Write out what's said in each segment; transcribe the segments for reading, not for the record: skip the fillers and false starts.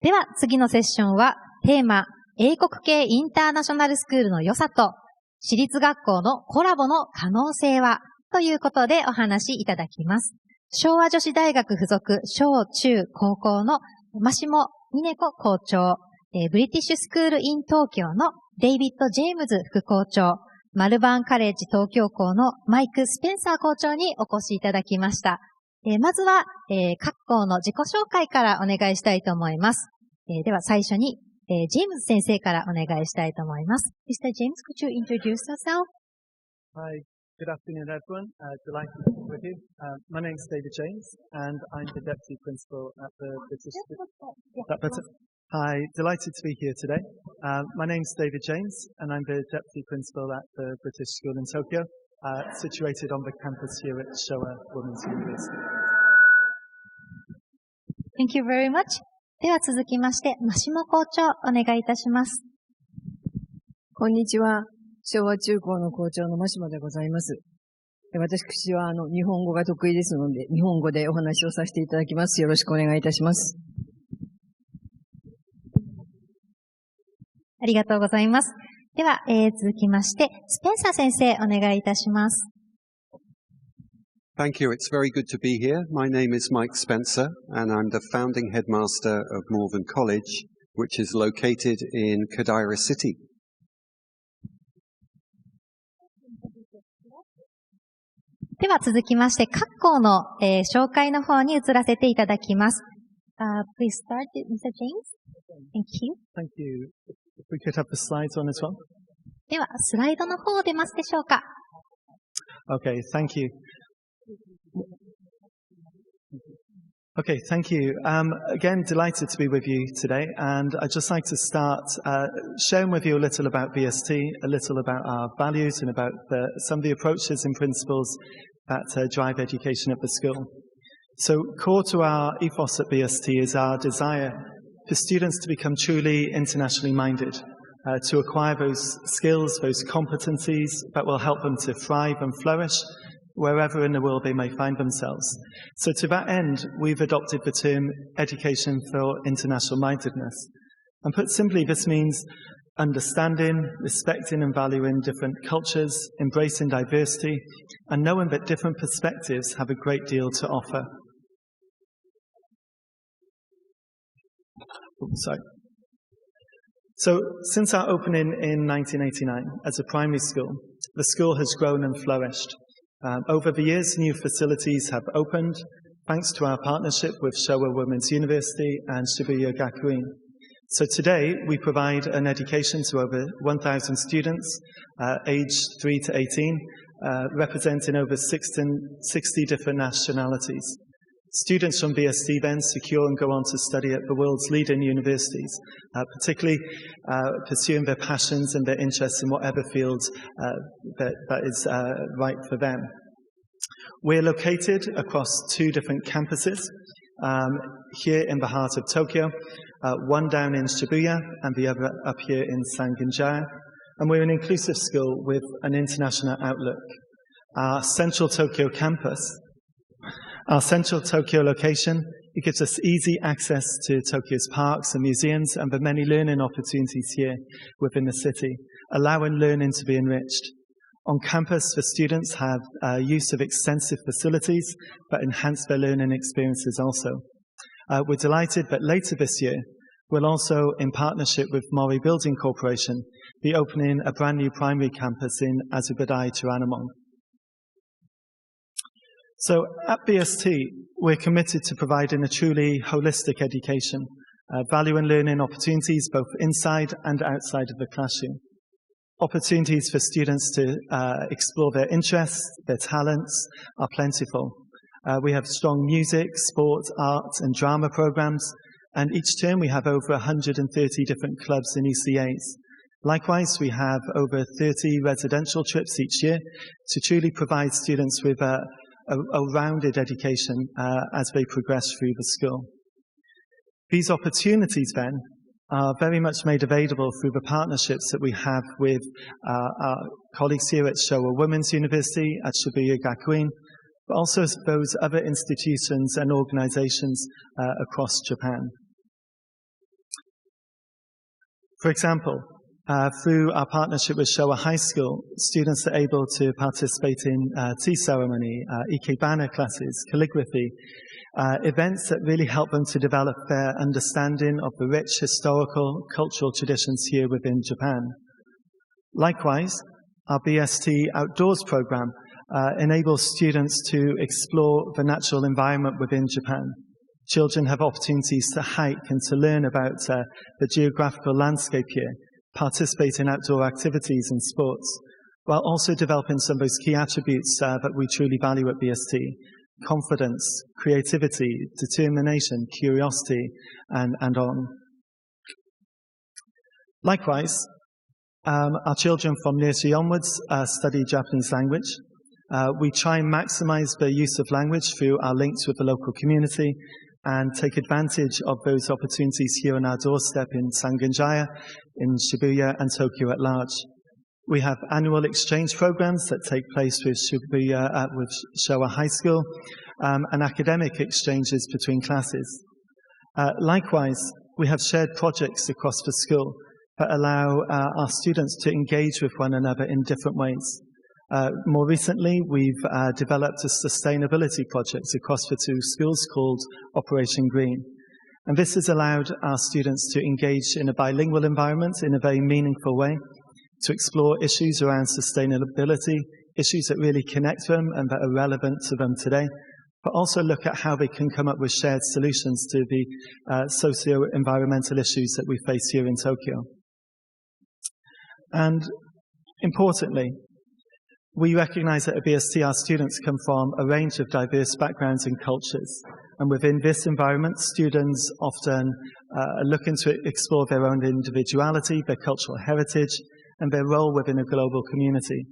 では次のセッションはテーマ、英国系インターナショナルスクールの良さと私立学校のコラボの可能性はということでお話しいただきます。昭和女子大学附属小中高校の真下峯子校長、ブリティッシュスクールイン東京のデイビッド・ジェームズ副校長、マルバーンカレッジ東京校のマイク・スペンサー校長にお越しいただきました。まずは、各校の自己紹介からお願いしたいと思います。では最初に、ジェームズ先生からお願いしたいと思います。Mr. James, could you introduce yourself? Hi, good afternoon everyone. Delighted to be with you. My name is David James and I'm the Deputy Principal at the British... Hi, delighted to be here today. My name is David James and I'm the Deputy Principal at the British School in Tokyo, situated on the campus here at Showa Women's University. Thank you very much. では続きまして、真下校長、お願いいたします。こんにちは。昭和中高の校長の真下でございます。私は日本語が得意ですので、日本語でお話をさせていただきます。よろしくお願いいたします。ありがとうございます。では、続きまして、スペンサー先生、お願いいたします。Thank you. It's very good to be here. My name is Mike Spencer, and I'm the founding headmaster of Malvern College, which is located in Kadaira City. では続きまして、各校の、紹介の方に移らせていただきます。Please start, Mr. James. Thank you. Thank you. If we could have the slides on as well. では、スライドの方出ますでしょうか。Okay, thank you. Okay, thank you. Again, delighted to be with you today, and I'd just like to start sharing with you a little about BST, a little about our values, and about some of the approaches and principles that drive education at the school. So, core to our ethos at BST is our desire for students to become truly internationally minded, to acquire those skills, those competencies that will help them to thrive and flourish wherever in the world they may find themselves. So to that end, we've adopted the term education for international mindedness. And put simply, this means understanding, respecting and valuing different cultures, embracing diversity, and knowing that different perspectives have a great deal to offer. So since our opening in 1989 as a primary school, the school has grown and flourished. Over the years, new facilities have opened, thanks to our partnership with Showa Women's University and Shibuya Gakuin. So today, we provide an education to over 1,000 students, aged 3 to 18, representing over 60 different nationalities. Students from BST then secure and go on to study at the world's leading universities, particularly pursuing their passions and their interests in whatever field that is right for them. We're located across 2 different campuses, here in the heart of Tokyo, one down in Shibuya and the other up here in Sanginjaya. And we're an inclusive school with an international outlook. Our central Tokyo campus, our central Tokyo location, it gives us easy access to Tokyo's parks and museums and the many learning opportunities here within the city, allowing learning to be enriched. On campus, the students have use of extensive facilities that enhance their learning experiences also. We're delighted that later this year, we'll also, in partnership with Mori Building Corporation, be opening a brand new primary campus in Azubadai, Toranomon. So at BST, we're committed to providing a truly holistic education, valuing learning opportunities both inside and outside of the classroom. Opportunities for students to explore their interests, their talents are plentiful. We have strong music, sport, art and drama programs, and each term we have over 130 different clubs and ECAs. Likewise, we have over 30 residential trips each year to truly provide students with a rounded education as they progress through the school. These opportunities then are very much made available through the partnerships that we have with our colleagues here at Showa Women's University, at Shibuya Gakuin, but also those other institutions and organizations across Japan. For example, through our partnership with Showa High School, students are able to participate in tea ceremony, ikebana classes, calligraphy, events that really help them to develop their understanding of the rich historical, cultural traditions here within Japan. Likewise, our BST Outdoors program enables students to explore the natural environment within Japan. Children have opportunities to hike and to learn about the geographical landscape here, participate in outdoor activities and sports, while also developing some of those key attributes that we truly value at BST: confidence, creativity, determination, curiosity, and on. Likewise, our children from nursery onwards study Japanese language. We try and maximize the use of language through our links with the local community and take advantage of those opportunities here on our doorstep in Sangenjaya, in Shibuya, and Tokyo at large. We have annual exchange programs that take place with Shibuya, with Showa High School, and academic exchanges between classes. Likewise, we have shared projects across the school that allow our students to engage with one another in different ways. More recently, we've developed a sustainability project across the two schools called Operation Green. And this has allowed our students to engage in a bilingual environment in a very meaningful way, to explore issues around sustainability, issues that really connect them and that are relevant to them today, but also look at how they can come up with shared solutions to the socio-environmental issues that we face here in Tokyo. And importantly, we recognize that at BST our students come from a range of diverse backgrounds and cultures. And within this environment, students often are looking to explore their own individuality, their cultural heritage, and their role within a global community.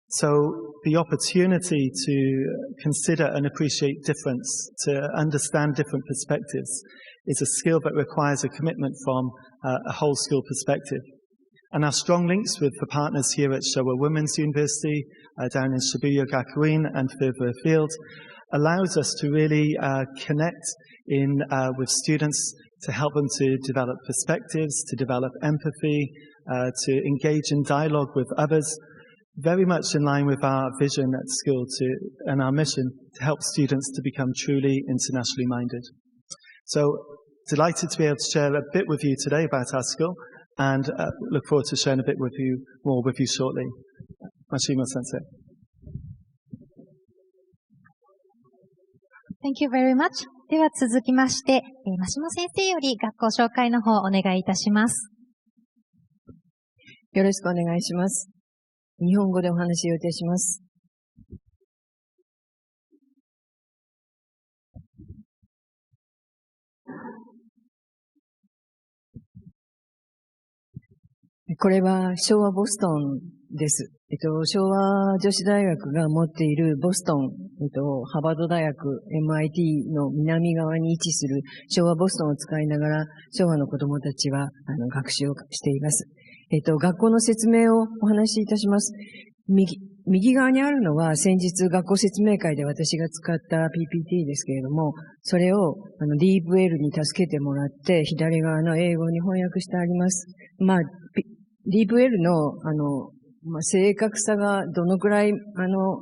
So the opportunity to consider and appreciate difference, to understand different perspectives, is a skill that requires a commitment from a whole school perspective. And our strong links with the partners here at Showa Women's University, down in Shibuya Gakuin and further afield, allows us to really connect with students to help them to develop perspectives, to develop empathy, to engage in dialogue with others, very much in line with our vision at school and our mission to help students to become truly internationally minded. So, delighted to be able to share a bit with you today about our school, and look forward to sharing a bit more with you shortly. Mashima Sensei. Thank you very much. では続きまして、真下先生より学校紹介の方お願いいたします。よろしくお願いします。日本語でお話をいたします。これは昭和ボストンです。昭和女子大学が持っているボストン、ハーバード大学、MIT の南側に位置する昭和ボストンを使いながら、昭和の子供たちは学習をしています。学校の説明をお話しいたします。右側にあるのは先日学校説明会で私が使った PPT ですけれども、それをディープ L に助けてもらって左側の英語に翻訳してあります。ディープ L の正確さがどのくらい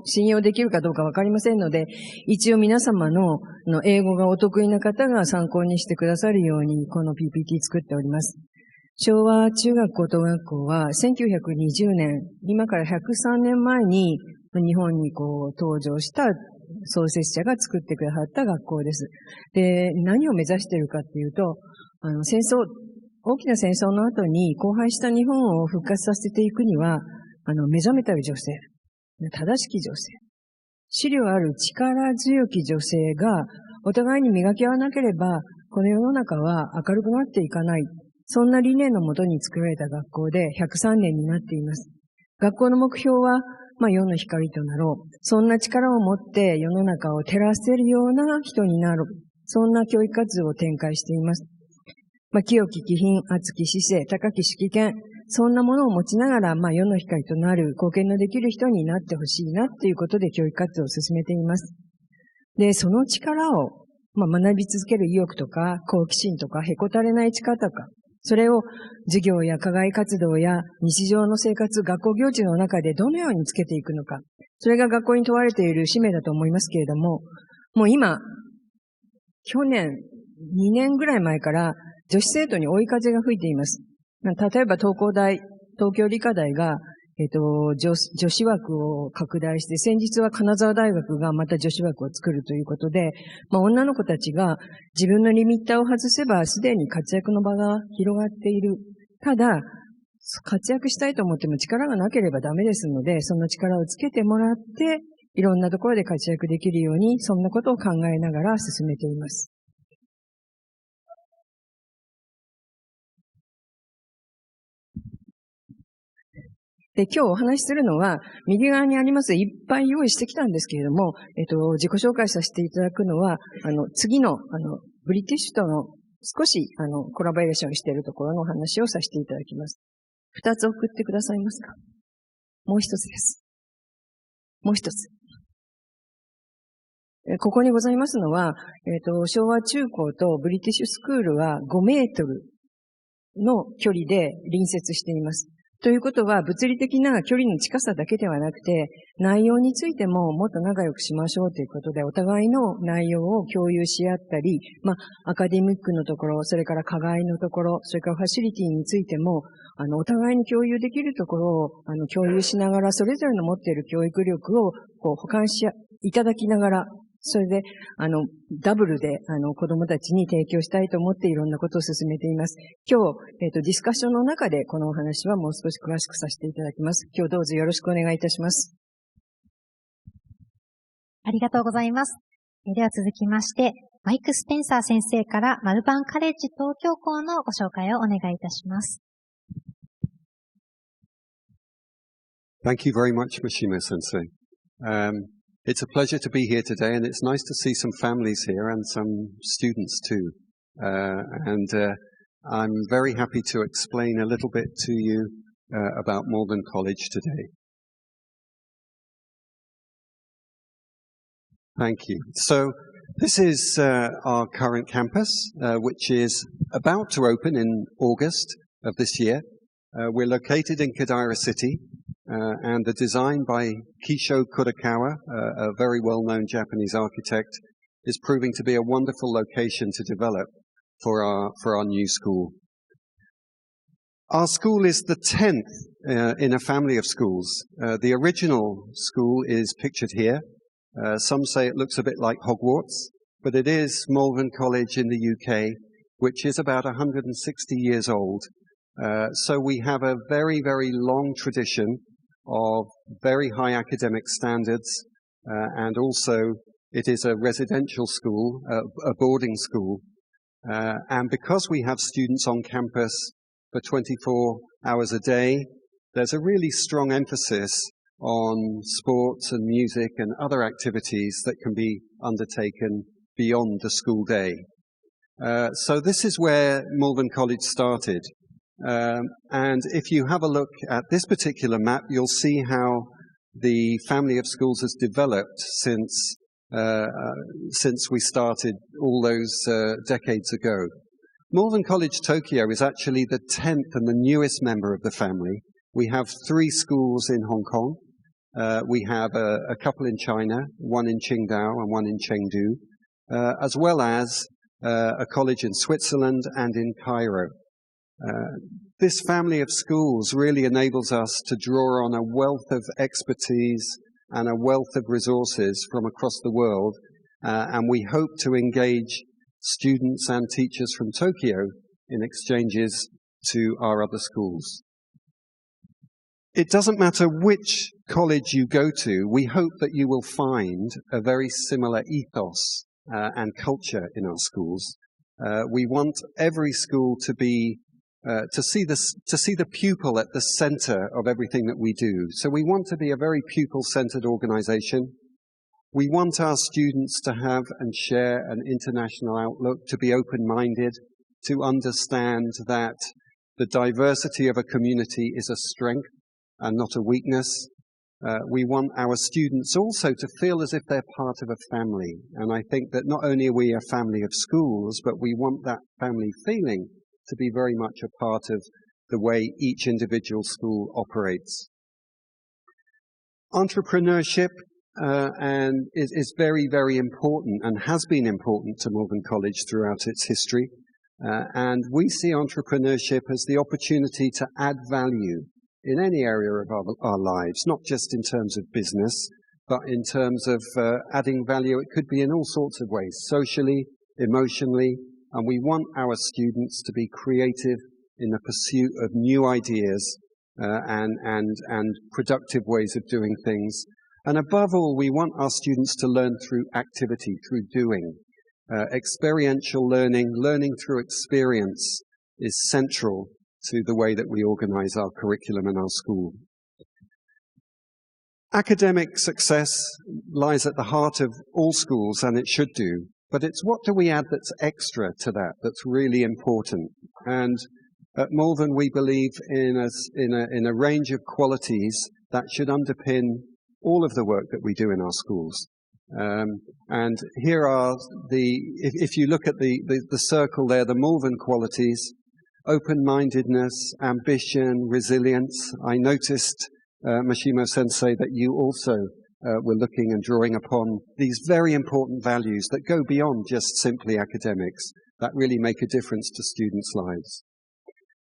信用できるかどうかわかりませんので、一応皆様の英語がお得意な方が参考にしてくださるようにこの PPT 作っております。昭和中学高等学校は1920年、今から103年前に日本に登場した創設者が作ってくださった学校です。で、何を目指しているかっていうと、大きな戦争の後に荒廃した日本を復活させていくには、目覚めたい女性、正しき女性、資料ある力強き女性がお互いに磨き合わなければ、この世の中は明るくなっていかない。そんな理念のもとに作られた学校で103年になっています。学校の目標は、世の光となろう。そんな力を持って世の中を照らせるような人になろう。そんな教育活動を展開しています。清き気品、熱き姿勢、高き指揮権、そんなものを持ちながら、世の光となる貢献のできる人になってほしいなということで教育活動を進めています。で、その力を、学び続ける意欲とか、好奇心とか、へこたれない力とか、それを授業や課外活動や日常の生活、学校行事の中でどのようにつけていくのか。それが学校に問われている使命だと思いますけれども、もう今、去年、2年ぐらい前から女子生徒に追い風が吹いています。例えば東京理科大が、女子枠を拡大して、先日は金沢大学がまた女子枠を作るということで、女の子たちが自分のリミッターを外せばすでに活躍の場が広がっている。ただ、活躍したいと思っても力がなければダメですので、その力をつけてもらって、いろんなところで活躍できるように、そんなことを考えながら進めています。で、今日お話しするのは、右側にあります、いっぱい用意してきたんですけれども、自己紹介させていただくのは、次の、ブリティッシュとの少し、コラボレーションしているところのお話をさせていただきます。2つ送ってくださいますか？もう1つです。もう1つ。ここにございますのは、昭和中高とブリティッシュスクールは5メートルの距離で隣接しています。ということは、物理的な距離の近さだけではなくて、内容についてももっと仲良くしましょうということで、お互いの内容を共有し合ったり、アカデミックのところ、それから課外のところ、それからファシリティについても、お互いに共有できるところを、共有しながら、それぞれの持っている教育力を、補完いただきながら、それで、ダブルで、子供たちに提供したいと思っていろんなことを進めています。今日、ディスカッションの中でこのお話はもう少し詳しくさせていただきます。今日どうぞよろしくお願いいたします。ありがとうございます。では続きまして、マイク・スペンサー先生からマルバーンカレッジ東京校のご紹介をお願いいたします。Thank you very much, Mishima Sensei. It's a pleasure to be here today, and it's nice to see some families here and some students too. I'm very happy to explain a little bit to you about Malvern College today. Thank you. So this is our current campus, which is about to open in August of this year. We're located in Kodaira City. And the design by Kisho Kurokawa, a very well-known Japanese architect, is proving to be a wonderful location to develop for our new school. Our school is the 10th in a family of schools. The original school is pictured here. Some say it looks a bit like Hogwarts, but it is Malvern College in the UK, which is about 160 years old. So we have a very, very long tradition of very high academic standards, and also it is a residential school, a boarding school. And because we have students on campus for 24 hours a day, there's a really strong emphasis on sports and music and other activities that can be undertaken beyond the school day. So this is where Malvern College started. And if you have a look at this particular map, you'll see how the family of schools has developed since we started all those decades ago. Malvern College Tokyo is actually the 10th and the newest member of the family. We have 3 schools in Hong Kong. We have a couple in China, one in Qingdao and one in Chengdu, as well as a college in Switzerland and in Cairo. This family of schools really enables us to draw on a wealth of expertise and a wealth of resources from across the world, and we hope to engage students and teachers from Tokyo in exchanges to our other schools. It doesn't matter which college you go to, we hope that you will find a very similar ethos and culture in our schools. We want every school to be to see the pupil at the center of everything that we do. So we want to be a very pupil-centered organization. We want our students to have and share an international outlook, to be open-minded, to understand that the diversity of a community is a strength and not a weakness. We want our students also to feel as if they're part of a family. And I think that not only are we a family of schools, but we want that family feeling to be very much a part of the way each individual school operates. Entrepreneurship is very, very important and has been important to Malvern College throughout its history. And we see entrepreneurship as the opportunity to add value in any area of our lives, not just in terms of business, but in terms of adding value. It could be in all sorts of ways, socially, emotionally, and we want our students to be creative in the pursuit of new ideas and productive ways of doing things. And above all, we want our students to learn through activity, through doing. Experiential learning, learning through experience is central to the way that we organize our curriculum in our school. Academic success lies at the heart of all schools, and it should do. But it's what do we add that's extra to that, that's really important. And at Malvern, we believe in a range of qualities that should underpin all of the work that we do in our schools. And here are if you look at the circle there, the Malvern qualities: open-mindedness, ambition, resilience. I noticed, Mashimo Sensei, that you also were looking and drawing upon these very important values that go beyond just simply academics, that really make a difference to students' lives.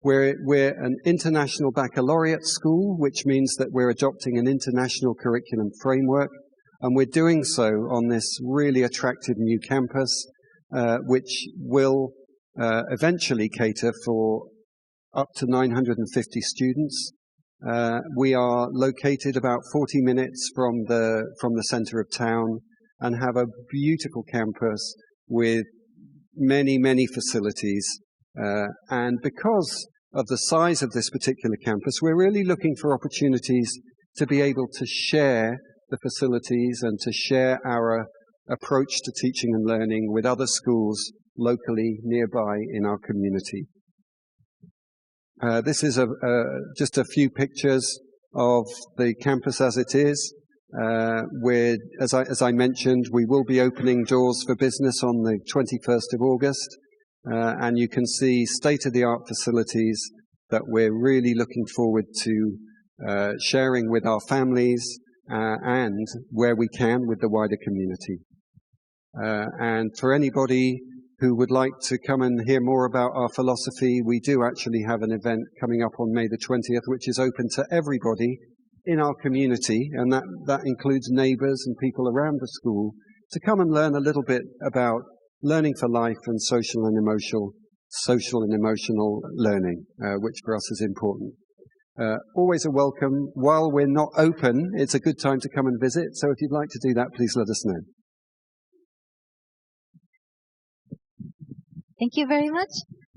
We're an international baccalaureate school, which means that we're adopting an international curriculum framework, and we're doing so on this really attractive new campus, which will eventually cater for up to 950 students. We are located about 40 minutes from the center of town and have a beautiful campus with many, many facilities. And because of the size of this particular campus, we're really looking for opportunities to be able to share the facilities and to share our approach to teaching and learning with other schools locally nearby in our community. This is just a few pictures of the campus as it is. As I mentioned, we will be opening doors for business on the 21st of August. And you can see state-of-the-art facilities that we're really looking forward to sharing with our families and, where we can, with the wider community. And for anybody who would like to come and hear more about our philosophy, we do actually have an event coming up on May the 20th, which is open to everybody in our community, and that includes neighbours and people around the school, to come and learn a little bit about learning for life and social and emotional learning, which for us is important. Always a welcome. While we're not open, it's a good time to come and visit. So if you'd like to do that, please let us know. Thank you very much.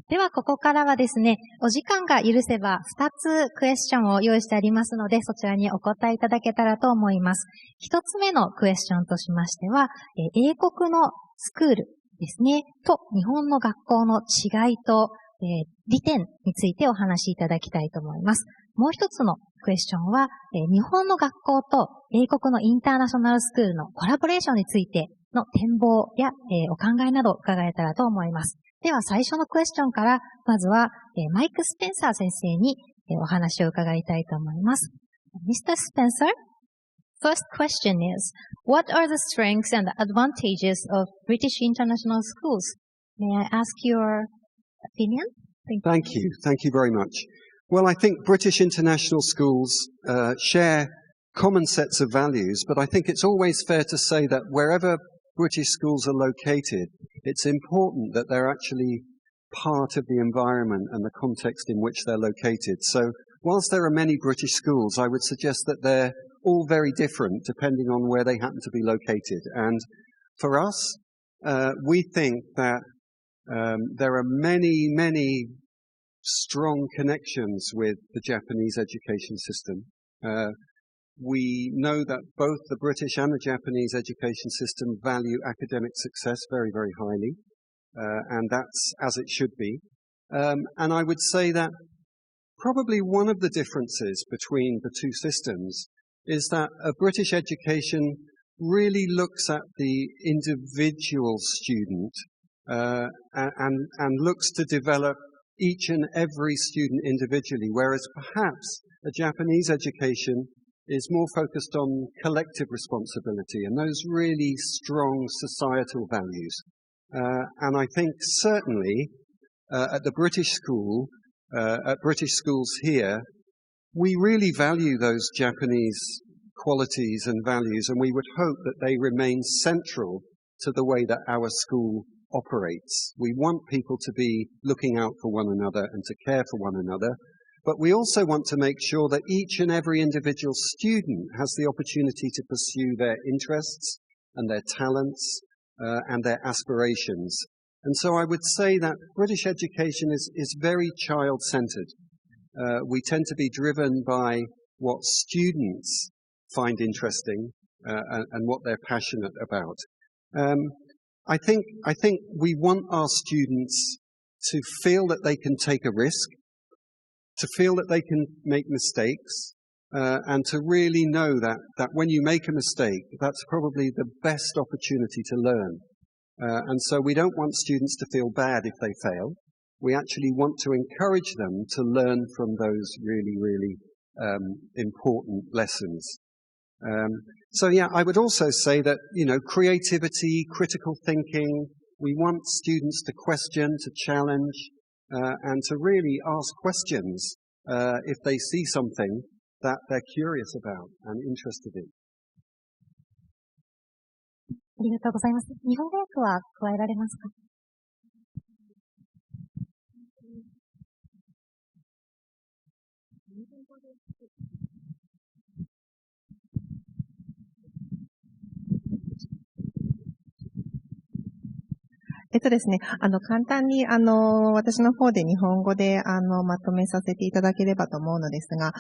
では、ここからはですね、お時間が許せば2つクエスチョンを用意してありますので、そちらにお答えいただけたらと思います。1つ目のクエスチョンとしましては、英国のスクールですね、と日本の学校の違いと、利点についてお話しいただきたいと思います。もう一つのクエスチョンは、日本の学校と英国のインターナショナルスクールのコラボレーションについての展望や、お考えなど伺えたらと思います。では最初のクエスチョンから、まずは、マイク・スペンサー先生に、お話を伺いたいと思います。Mr. Spencer, first question is, what are the strengths and advantages of British international schools? May I ask your opinion? Thank you. Thank you very much. Well, I think British international schools share common sets of values, but I think it's always fair to say that wherever British schools are located, it's important that they're actually part of the environment and the context in which they're located. So whilst there are many British schools, I would suggest that they're all very different depending on where they happen to be located. And for us, we think that there are many, many strong connections with the Japanese education system. We know that both the British and the Japanese education system value academic success very, very highly, and that's as it should be. And I would say that probably one of the differences between the two systems is that a British education really looks at the individual student and looks to develop each and every student individually, whereas perhaps a Japanese education is more focused on collective responsibility and those really strong societal values. And I think certainly at the British school, at British schools here, we really value those Japanese qualities and values, and we would hope that they remain central to the way that our school operates. We want people to be looking out for one another and to care for one another, but we also want to make sure that each and every individual student has the opportunity to pursue their interests and their talents and their aspirations. And so I would say that British education is very child-centered. We tend to be driven by what students find interesting and what they're passionate about. I think we want our students to feel that they can take a risk, to feel that they can make mistakes, and to really know that when you make a mistake, that's probably the best opportunity to learn. And so we don't want students to feel bad if they fail. We actually want to encourage them to learn from those really, really important lessons. So yeah, I would also say that, creativity, critical thinking, we want students to question, to challenge, and to really ask questions if they see something that they're curious about and interested in. ありがとうございます。日本語訳は加えられますか？ですね、簡単に、私の方で日本語で、まとめさせていただければと思うのですが、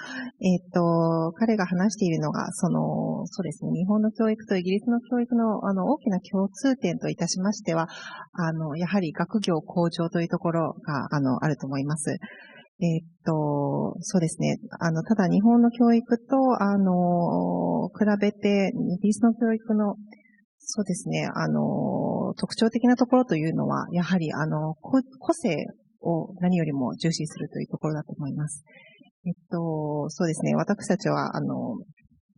彼が話しているのが、そうですね、日本の教育とイギリスの教育の、大きな共通点といたしましては、やはり学業向上というところが、あると思います。そうですね。ただ日本の教育と、比べて、イギリスの教育のそうですね。特徴的なところというのは、やはり、個性を何よりも重視するというところだと思います。そうですね。私たちは、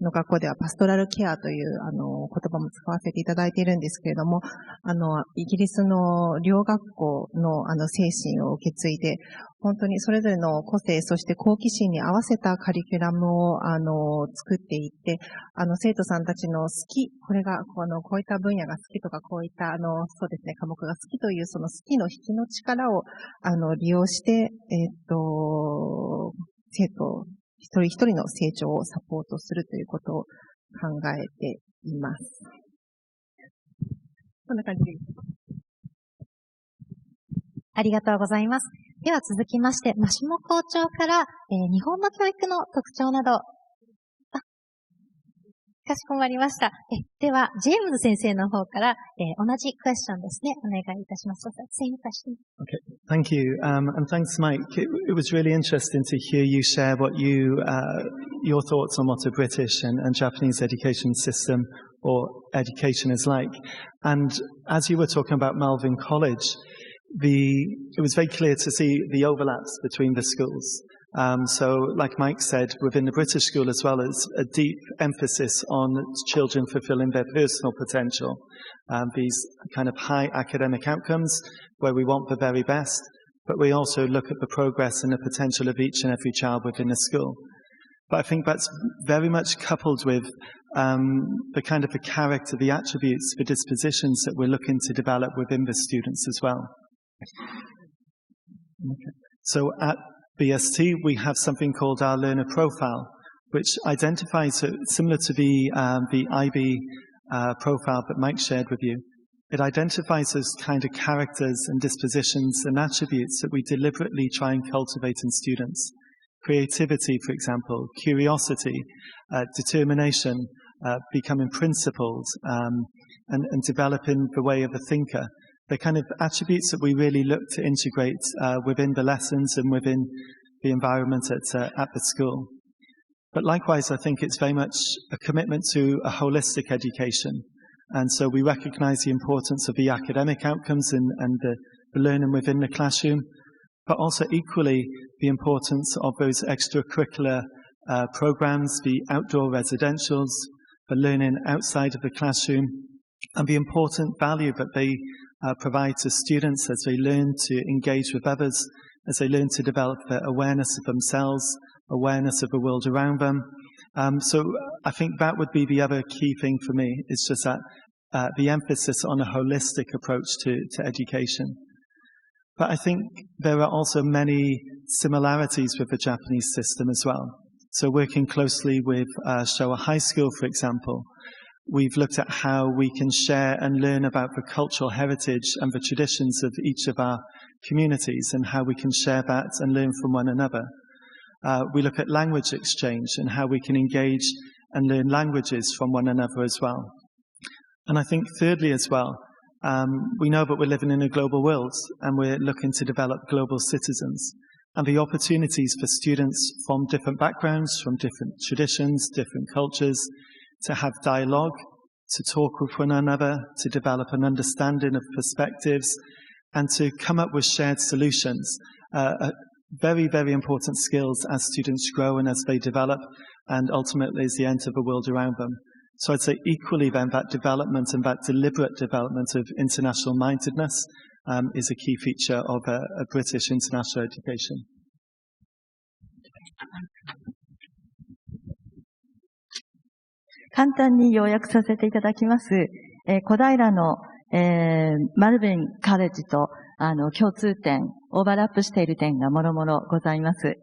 の学校ではパストラルケアという、言葉も使わせていただいているんですけれども、イギリスの両学校の、精神を受け継いで、本当にそれぞれの個性、そして好奇心に合わせたカリキュラムを、作っていって、生徒さんたちの好き、これが、こういった分野が好きとか、こういった、そうですね、科目が好きという、その好きの引きの力を、利用して、生徒、一人一人の成長をサポートするということを考えています。こんな感じです。ありがとうございます。では続きまして、真下校長から、日本の教育の特徴など、かしこまりました。では、ジェームズ先生の方から、同じクエスチョンですね、お願いいたします。Same question. Okay, thank you. And thanks, Mike. It was really interesting to hear you share what your thoughts on what a British and Japanese education system or education is like. And as you were talking about Malvern College, it was very clear to see the overlaps between the schools. So, like Mike said, within the British school as well, it's a deep emphasis on children fulfilling their personal potential. These kind of high academic outcomes where we want the very best, but we also look at the progress and the potential of each and every child within the school. But I think that's very much coupled with the kind of the character, the attributes, the dispositions that we're looking to develop within the students as well. Okay. So at BST, we have something called our learner profile, which identifies, similar to the IB profile that Mike shared with you. It identifies those kind of characters and dispositions and attributes that we deliberately try and cultivate in students. Creativity, for example, curiosity, determination, becoming principled, and developing the way of a thinker. The kind of attributes that we really look to integrate within the lessons and within the environment at the school. But likewise, I think it's very much a commitment to a holistic education. And so we recognize the importance of the academic outcomes and the learning within the classroom. but also equally the importance of those extracurricular programs, the outdoor residentials, the learning outside of the classroom, and the important value that they provide to students as they learn to engage with others, as they learn to develop their awareness of themselves, awareness of the world around them. So I think that would be the other key thing for me, is just that the emphasis on a holistic approach to education. But I think there are also many similarities with the Japanese system as well. So working closely with Showa High School, for example, we've looked at how we can share and learn about the cultural heritage and the traditions of each of our communities and how we can share that and learn from one another. We look at language exchange and how we can engage and learn languages from one another as well. And I think thirdly as well, we know that we're living in a global world and we're looking to develop global citizens. And the opportunities for students from different backgrounds, from different traditions, different cultures, to have dialogue, to talk with one another, to develop an understanding of perspectives, and to come up with shared solutions. Very, very important skills as students grow and as they develop, and ultimately as they enter the world around them. So I'd say equally then that development and that deliberate development of international mindedness is a key feature of a British international education. 簡単に要約させていただきます。小平の、マルバーンカレッジと共通点、オーバーラップしている点がもろもろございます。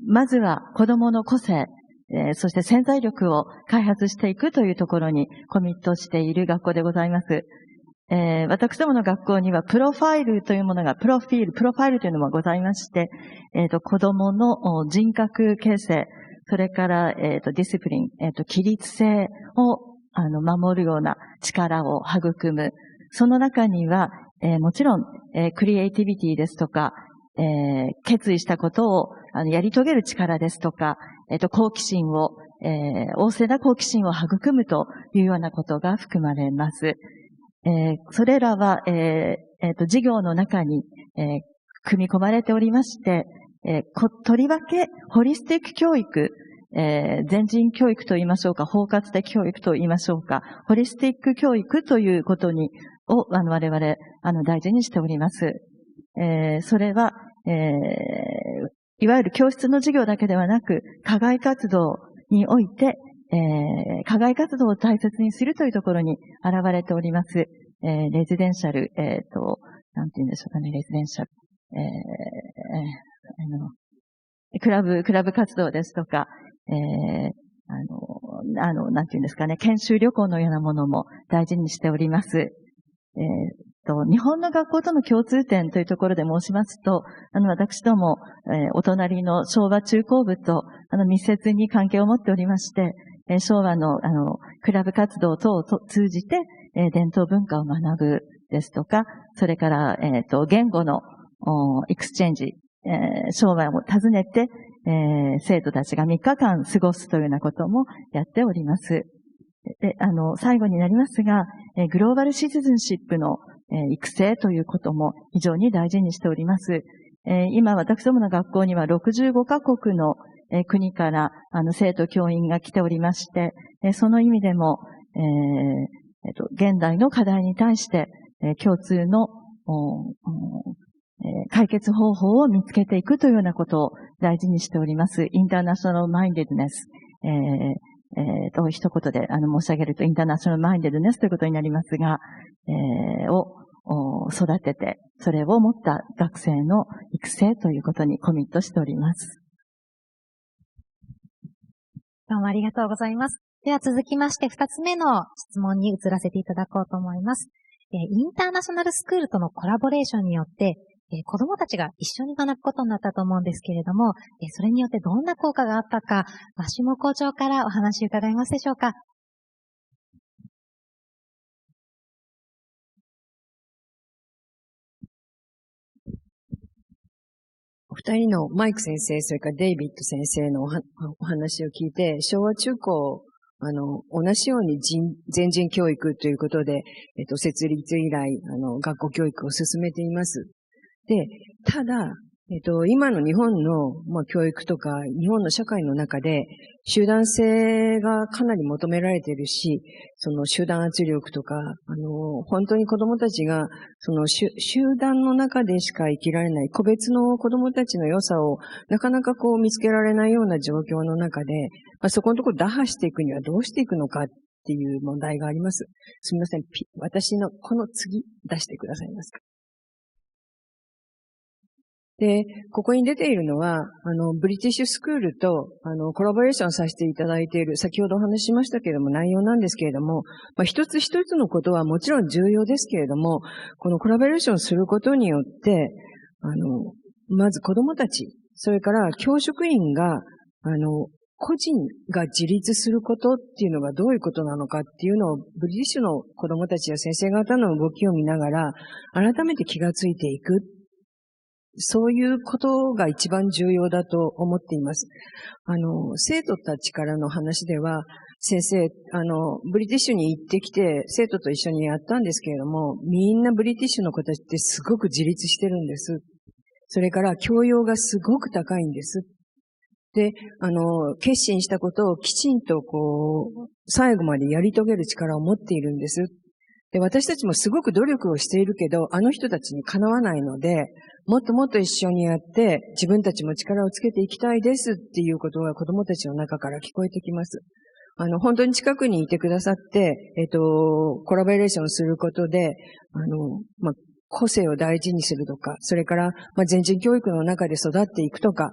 まずは子供の個性、そして潜在力を開発していくというところにコミットしている学校でございます。私どもの学校にはプロファイルというものが、プロファイルというのもございまして、子供の人格形成、それから、ディスプリン、規律性を、守るような力を育む。その中には、もちろん、クリエイティビティですとか、決意したことを、やり遂げる力ですとか、好奇心を、旺盛な好奇心を育むというようなことが含まれます。それらは、授業の中に、組み込まれておりまして、とりわけ、ホリスティック教育、全人教育と言いましょうか、包括的教育と言いましょうか、ホリスティック教育ということを我々、大事にしております。それは、いわゆる教室の授業だけではなく、課外活動において、課外活動を大切にするというところに現れております。レジデンシャル、なんて言うんでしょうかね、レジデンシャル。クラブ活動ですとか、なんて言うんですかね、研修旅行のようなものも大事にしております。日本の学校との共通点というところで申しますと、私ども、お隣の昭和中高部と、密接に関係を持っておりまして、昭和の、クラブ活動等を通じて、伝統文化を学ぶですとか、それから、言語の、エクスチェンジ、昭和を訪ねて、生徒たちが3日間過ごすというようなこともやっております。で、最後になりますが、グローバルシティズンシップの、育成ということも非常に大事にしております。今、私どもの学校には65カ国の、国から、生徒教員が来ておりまして、その意味でも、現代の課題に対して、共通の、解決方法を見つけていくというようなことを大事にしております。インターナショナルマインデッドネス。一言で申し上げると、インターナショナルマインデッドネスということになりますが、を育てて、それを持った学生の育成ということにコミットしております。どうもありがとうございます。では続きまして、2つ目の質問に移らせていただこうと思います。インターナショナルスクールとのコラボレーションによって、子どもたちが一緒に学ぶことになったと思うんですけれども、それによってどんな効果があったか、真下校長からお話伺えますでしょうか。お二人のマイク先生、それからデイビッド先生のお話を聞いて、昭和中高、同じように全人教育ということで、設立以来、学校教育を進めています。で、ただ、今の日本の、教育とか、日本の社会の中で、集団性がかなり求められているし、その集団圧力とか、本当に子供たちが、その集団の中でしか生きられない、個別の子供たちの良さを、なかなか見つけられないような状況の中で、そこのところ打破していくにはどうしていくのかっていう問題があります。すみません。私のこの次出してくださいますか。で、ここに出ているのは、ブリティッシュスクールと、コラボレーションさせていただいている、先ほどお話ししましたけれども、内容なんですけれども、一つ一つのことはもちろん重要ですけれども、このコラボレーションすることによって、まず子供たち、それから教職員が、個人が自立することっていうのがどういうことなのかっていうのを、ブリティッシュの子供たちや先生方の動きを見ながら、改めて気がついていく。そういうことが一番重要だと思っています。生徒たちからの話では、先生、ブリティッシュに行ってきて、生徒と一緒にやったんですけれども、みんなブリティッシュの子たちってすごく自立してるんです。それから教養がすごく高いんです。で、決心したことをきちんと最後までやり遂げる力を持っているんです。で、私たちもすごく努力をしているけど、あの人たちにかなわないので、もっともっと一緒にやって、自分たちも力をつけていきたいですっていうことが子供たちの中から聞こえてきます。本当に近くにいてくださって、コラボレーションすることで、個性を大事にするとか、それから、全人教育の中で育っていくとか、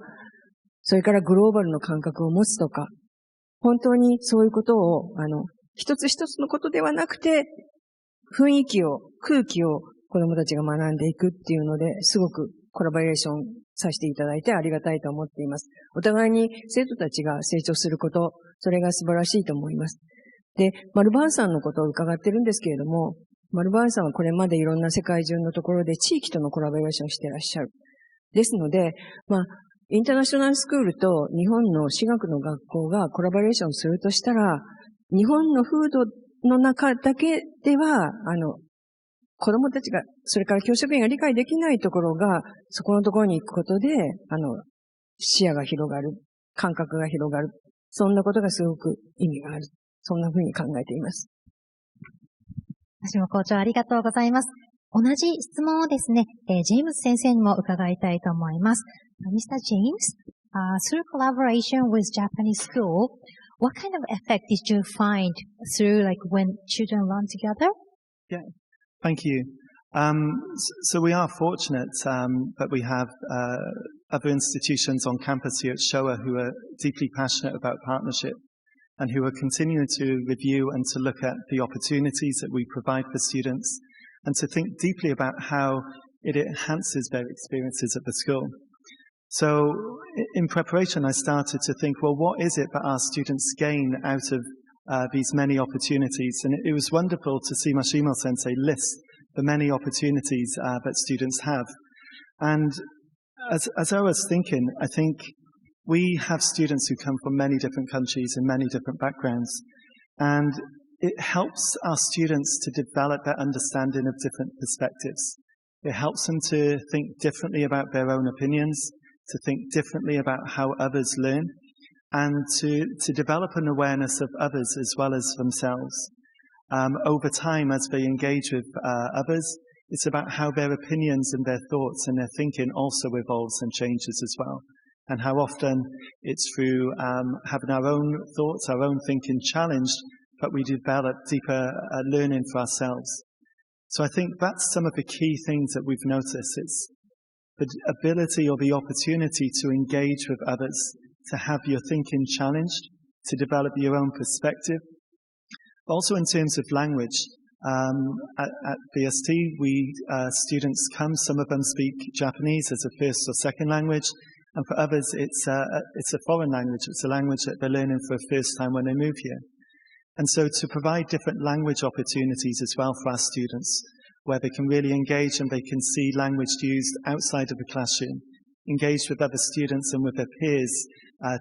それからグローバルの感覚を持つとか、本当にそういうことを、一つ一つのことではなくて、雰囲気を、空気を子供たちが学んでいくっていうので、すごくコラボレーションさせていただいてありがたいと思っています。お互いに生徒たちが成長すること、それが素晴らしいと思います。で、マルバーンさんのことを伺ってるんですけれども、マルバーンさんはこれまでいろんな世界中のところで地域とのコラボレーションをしていらっしゃる。ですので、インターナショナルスクールと日本の私学の学校がコラボレーションするとしたら、日本の風土の中だけでは、子供たちが、それから教職員が理解できないところが、そこのところに行くことで、視野が広がる、感覚が広がる。そんなことがすごく意味がある。そんな風に考えています。私も校長ありがとうございます。同じ質問をですね、ジェームス先生にも伺いたいと思います。Mr. James, through collaboration with Japanese school, what kind of effect did you find through when children learn together? Yeah, thank you. So we are fortunate that we have other institutions on campus here at Showa who are deeply passionate about partnership and who are continuing to review and to look at the opportunities that we provide for students and to think deeply about how it enhances their experiences at the school. So in preparation, I started to think, well, what is it that our students gain out of these many opportunities? And it was wonderful to see Mashimo Sensei list the many opportunities that students have. And as I was thinking, I think we have students who come from many different countries and many different backgrounds. And it helps our students to develop their understanding of different perspectives. It helps them to think differently about their own opinions, to think differently about how others learn, and to develop an awareness of others as well as themselves. Over time, as they engage with others, it's about how their opinions and their thoughts and their thinking also evolves and changes as well. And how often it's through having our own thoughts, our own thinking challenged, that we develop deeper learning for ourselves. So I think that's some of the key things that we've noticed. It's the ability or the opportunity to engage with others, to have your thinking challenged, to develop your own perspective. Also in terms of language, at BST, students come, some of them speak Japanese as a first or second language, and for others it's a foreign language. It's a language that they're learning for the first time when they move here. And so to provide different language opportunities as well for our students, where they can really engage and they can see language used outside of the classroom, engage with other students and with their peers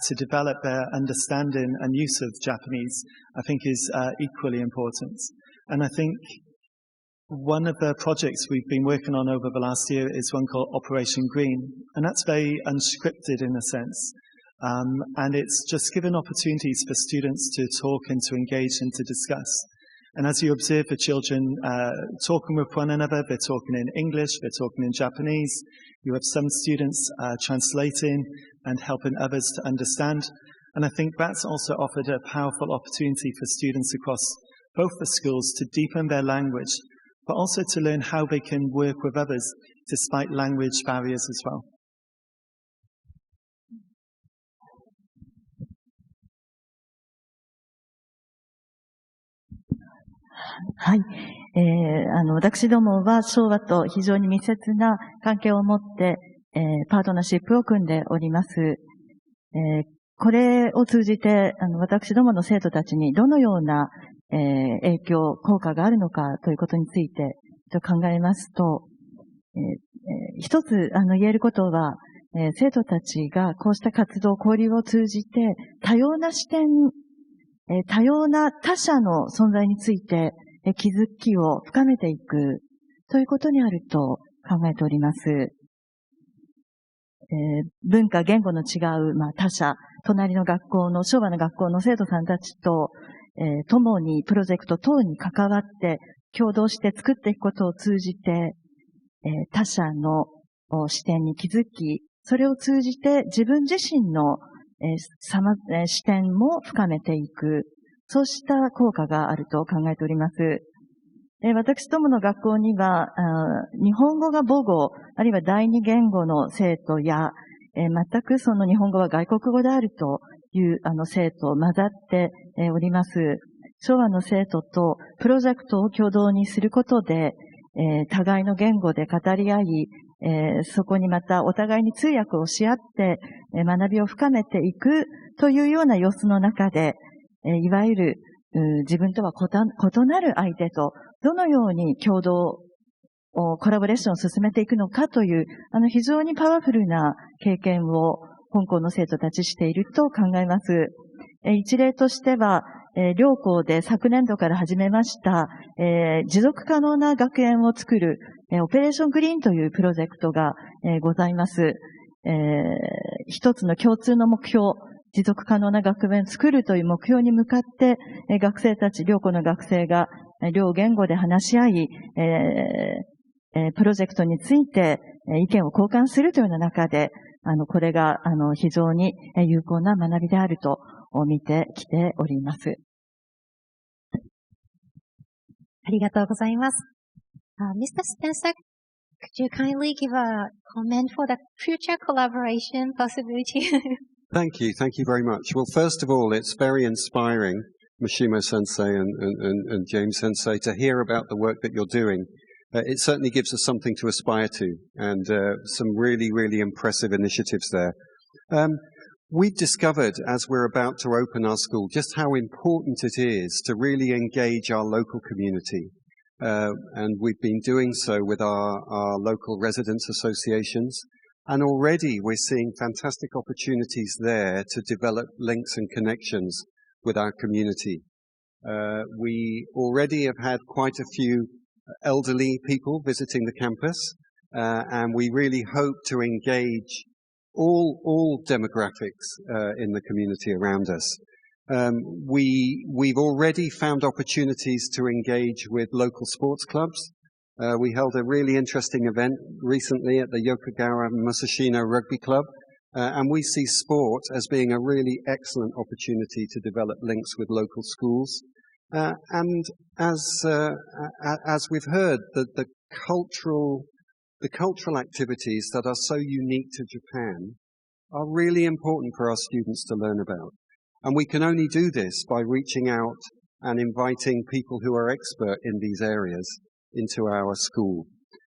to develop their understanding and use of Japanese, I think is equally important. And I think One of the projects we've been working on over the last year is one called Operation Green, and that's very unscripted in a sense. And it's just given opportunities for students to talk and to engage and to discuss. And as you observe the children talking with one another, they're talking in English, they're talking in Japanese. You have some students translating and helping others to understand. And I think that's also offered a powerful opportunity for students across both the schools to deepen their language, but also to learn how they can work with others despite language barriers as well. はい。私どもは昭和と非常に密接な関係を持って、パートナーシップを組んでおります。これを通じて、私どもの生徒たちにどのような、影響、効果があるのかということについて考えますと、一つ言えることは、生徒たちがこうした活動、交流を通じて多様な視点、多様な他者の存在について気づきを深めていくということにあると考えております。文化、言語の違う、他者、隣の学校の、昭和の学校の生徒さんたちと、共にプロジェクト等に関わって共同して作っていくことを通じて、他者の視点に気づき、それを通じて自分自身の視点も深めていく、そうした効果があると考えております。私どもの学校には、日本語が母語、あるいは第二言語の生徒や、全くその日本語は外国語であるという生徒を混ざっております。昭和の生徒とプロジェクトを共同にすることで、互いの言語で語り合い、そこにまたお互いに通訳をし合って、学びを深めていくというような様子の中で、いわゆる自分とは異なる相手とどのように共同コラボレーションを進めていくのかという、非常にパワフルな経験を本校の生徒たちしていると考えます。一例としては、両校で昨年度から始めました、持続可能な学園を作る、オペレーショングリーンというプロジェクトが、ございます。一つの共通の目標、持続可能な学園を作るという目標に向かって、学生たち、両校の学生が両言語で話し合い、プロジェクトについて意見を交換するというような中で、これが非常に有効な学びであると見てきております。ありがとうございます。Mr. Spencer, could you kindly give a comment for the future collaboration possibility? Thank you very much. Well, first of all, it's very inspiring, Mishimo Sensei and James Sensei, to hear about the work that you're doing. It certainly gives us something to aspire to, and some really, really impressive initiatives there. We discovered, as we're about to open our school, just how important it is to really engage our local community. And we've been doing so with our local residents associations. And already we're seeing fantastic opportunities there to develop links and connections with our community. We already have had quite a few elderly people visiting the campus, and we really hope to engage all demographics in the community around us. We've already found opportunities to engage with local sports clubs. We held a really interesting event recently at the Yokogawa Musashino Rugby Club, and we see sport as being a really excellent opportunity to develop links with local schools. And as we've heard, the cultural activities that are so unique to Japan are really important for our students to learn about. And we can only do this by reaching out and inviting people who are expert in these areas into our school.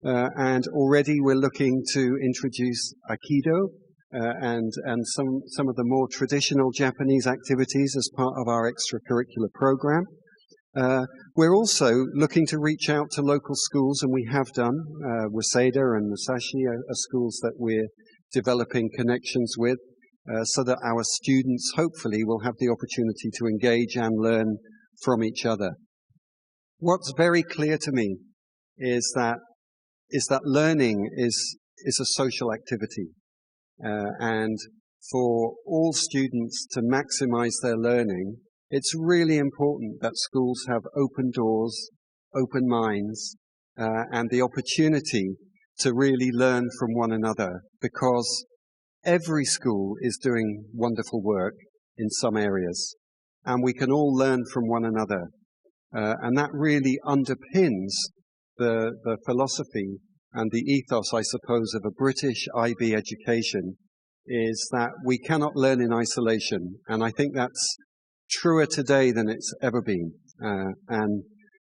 And already we're looking to introduce Aikido and some of the more traditional Japanese activities as part of our extracurricular program. We're also looking to reach out to local schools, and we have done. Waseda and Musashi are schools that we're developing connections with, so that our students hopefully will have the opportunity to engage and learn from each other. What's very clear to me is that learning is a social activity, and for all students to maximize their learning, it's really important that schools have open doors, open minds, and the opportunity to really learn from one another, because every school is doing wonderful work in some areas, and we can all learn from one another. And that really underpins the philosophy and the ethos, I suppose, of a British IB education, is that we cannot learn in isolation. And I think that's truer today than it's ever been. And,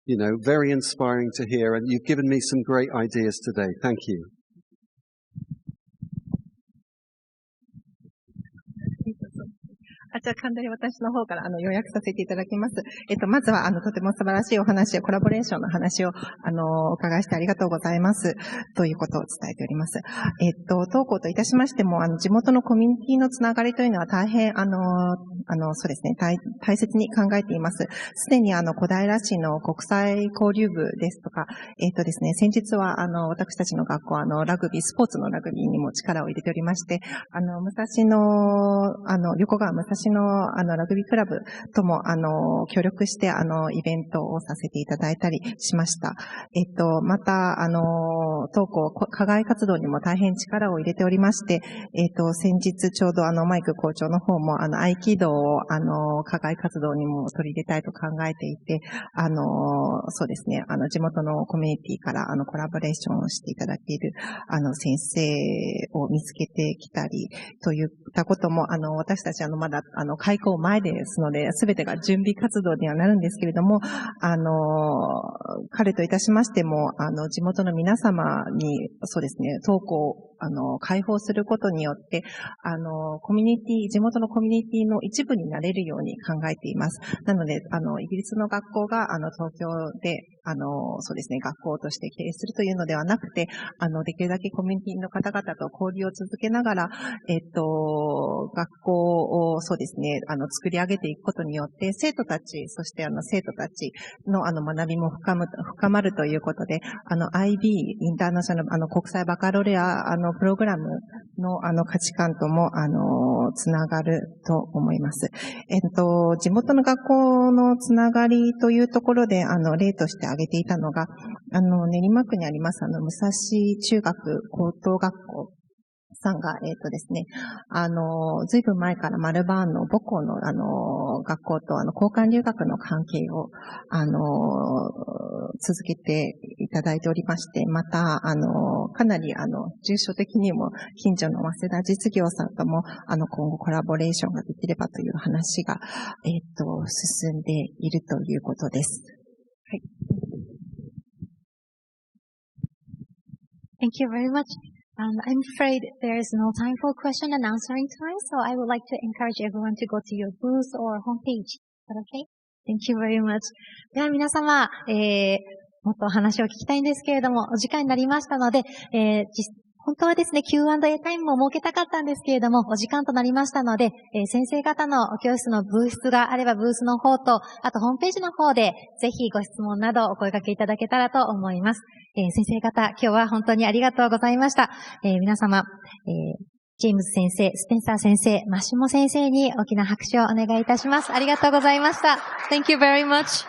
you know, very inspiring to hear. And you've given me some great ideas today. Thank you. じゃあ簡単に私の方から要約させていただきます。まずはとても素晴らしいお話、コラボレーションの話をお伺いしてありがとうございます。ということを伝えております。当校といたしましても、地元のコミュニティのつながりというのは大変、そうですね、大切に考えています。すでに小平市の国際交流部ですとか、ですね、先日は私たちの学校ラグビー、スポーツのラグビーにも力を入れておりまして、武蔵野、横川武蔵のラグビークラブとも協力してイベントをさせていただいたりしました。また当校課外活動にも大変力を入れておりまして、先日ちょうどマイク校長の方も合気道を課外活動にも取り入れたいと考えていて、そうですね、地元のコミュニティからコラボレーションをしていただける先生を見つけてきたりといったことも私たちまだ開校前ですので、すべてが準備活動にはなるんですけれども、彼といたしましても、地元の皆様に、そうですね、当校を開放することによって、コミュニティ、地元のコミュニティの一部になれるように考えています。なので、イギリスの学校が、東京で、そうですね、学校として経営するというのではなくて、できるだけコミュニティの方々と交流を続けながら、学校を、そうですね、作り上げていくことによって、生徒たち、そして生徒たちの学びも深まるということで、IB、インターナショナル、国際バカロレア、プログラムの価値観とも、つながると思います。地元の学校のつながりというところで、例として挙げていたのが、練馬区にあります、武蔵中学高等学校さんが、ですね、ずいぶん前からマルバーンの母校の、学校と、交換留学の関係を、続けていただいておりまして、また、かなり、住所的にも、近所の早稲田実業さんとも、今後コラボレーションができればという話が、進んでいるということです。はい。Thank you very much. I'm afraid there is no time for question and answering time, so I would like to encourage everyone to go to your booth or homepage. Is that okay? Thank you very much. では皆様、もっとお話を聞きたいんですけれども、お時間になりましたので、本当はですね、Q&A タイムも設けたかったんですけれども、お時間となりましたので、先生方の教室のブースがあればブースの方と、あとホームページの方で、ぜひご質問などお声掛けいただけたらと思います。先生方、今日は本当にありがとうございました。皆様、ジェームズ先生、スペンサー先生、マシモ先生に大きな拍手をお願いいたします。ありがとうございました。Thank you very much.